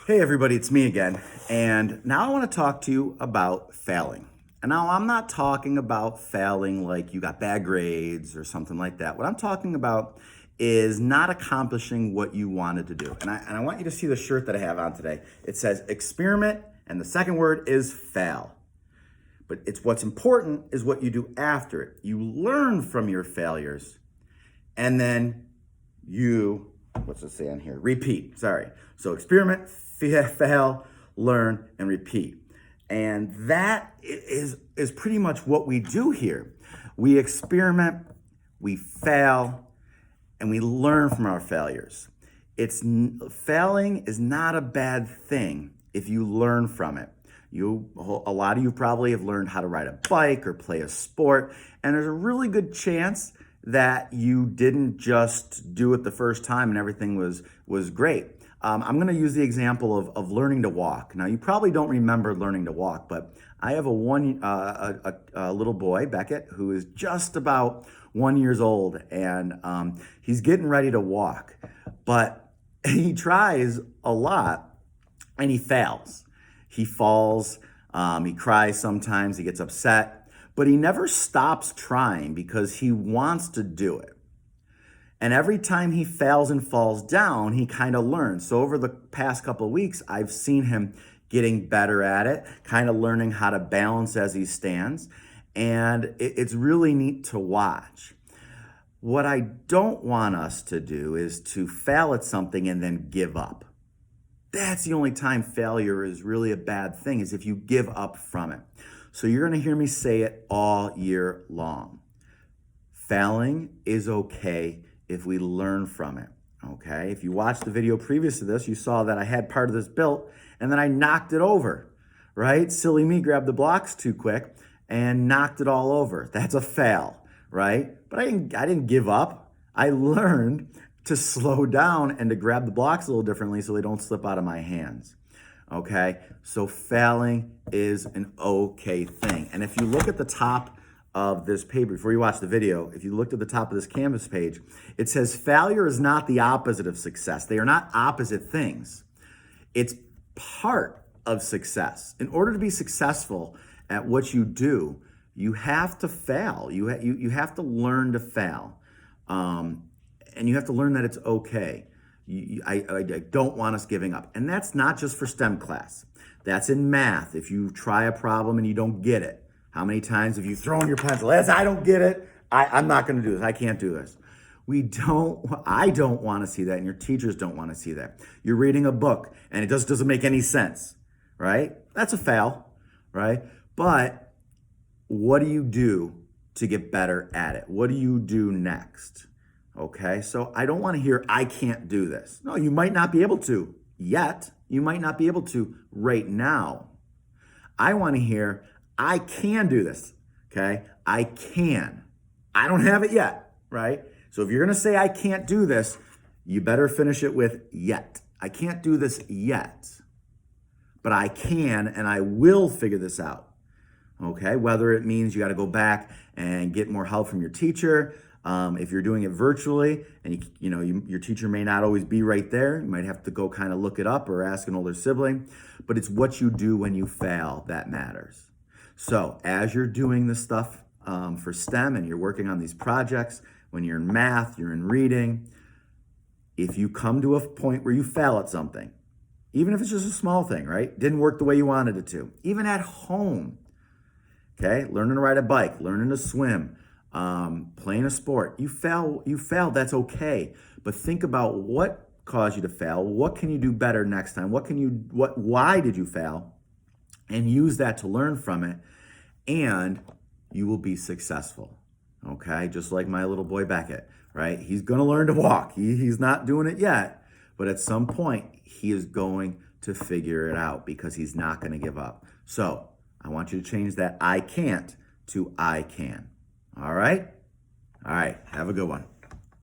Hey everybody, it's me again. And now I want to talk to you about failing. And now I'm not talking about failing like you got bad grades or something like that. What I'm talking about is not accomplishing what you wanted to do. And I want you to see the shirt that I have on today. It says experiment, and the second word is fail. But it's what's important is what you do after it. You learn from your failures, and then you, what's it say on here? Repeat, sorry. So experiment, fail, learn, and repeat. And that is pretty much what we do here. We experiment, we fail, and we learn from our failures. Failing is not a bad thing if you learn from it. A lot of you probably have learned how to ride a bike or play a sport, and there's a really good chance that you didn't just do it the first time and everything was great. I'm going to use the example of learning to walk. Now, you probably don't remember learning to walk, but I have a little boy, Beckett, who is just about 1 year old, and he's getting ready to walk, but he tries a lot and he fails. He falls, he cries sometimes, he gets upset, but he never stops trying because he wants to do it. And every time he fails and falls down, he kind of learns. So over the past couple of weeks, I've seen him getting better at it, kind of learning how to balance as he stands. And it's really neat to watch. What I don't want us to do is to fail at something and then give up. That's the only time failure is really a bad thing, is if you give up from it. So you're going to hear me say it all year long. Failing is okay if we learn from it, okay? If you watched the video previous to this, you saw that I had part of this built and then I knocked it over, right? Silly me grabbed the blocks too quick and knocked it all over. That's a fail, right? But I didn't give up. I learned to slow down and to grab the blocks a little differently so they don't slip out of my hands. Okay, so failing is an okay thing. And if you look at the top of this paper, before you watch the video, if you looked at the top of this Canvas page, it says failure is not the opposite of success. They are not opposite things. It's part of success. In order to be successful at what you do, you have to fail. You have to learn to fail. And you have to learn that it's okay. I don't want us giving up. And that's not just for STEM class. That's in math. If you try a problem and you don't get it, how many times have you thrown your pencil? I don't get it. I'm not going to do this. I can't do this. I don't want to see that, and your teachers don't want to see that. You're reading a book and it just doesn't make any sense, right? That's a fail, right? But what do you do to get better at it? What do you do next? Okay, so I don't want to hear, I can't do this. No, you might not be able to yet. You might not be able to right now. I want to hear, I can do this. Okay, I can. I don't have it yet, right? So if you're going to say I can't do this, you better finish it with yet. I can't do this yet, but I can and I will figure this out. Okay, whether it means you got to go back and get more help from your teacher. If you're doing it virtually and your teacher may not always be right there, you might have to go kind of look it up or ask an older sibling, but it's what you do when you fail that matters. So as you're doing this stuff for STEM and you're working on these projects, when you're in math, you're in reading, if you come to a point where you fail at something, even if it's just a small thing, right? Didn't work the way you wanted it to, even at home, okay? Learning to ride a bike, learning to swim, playing a sport, you failed, that's okay. But think about what caused you to fail. What can you do better next time? Why did you fail? And use that to learn from it, and you will be successful. Okay, just like my little boy Beckett, right? He's going to learn to walk. He's not doing it yet, but at some point he is going to figure it out because he's not going to give up. So I want you to change that I can't to I can. All right? All right. Have a good one.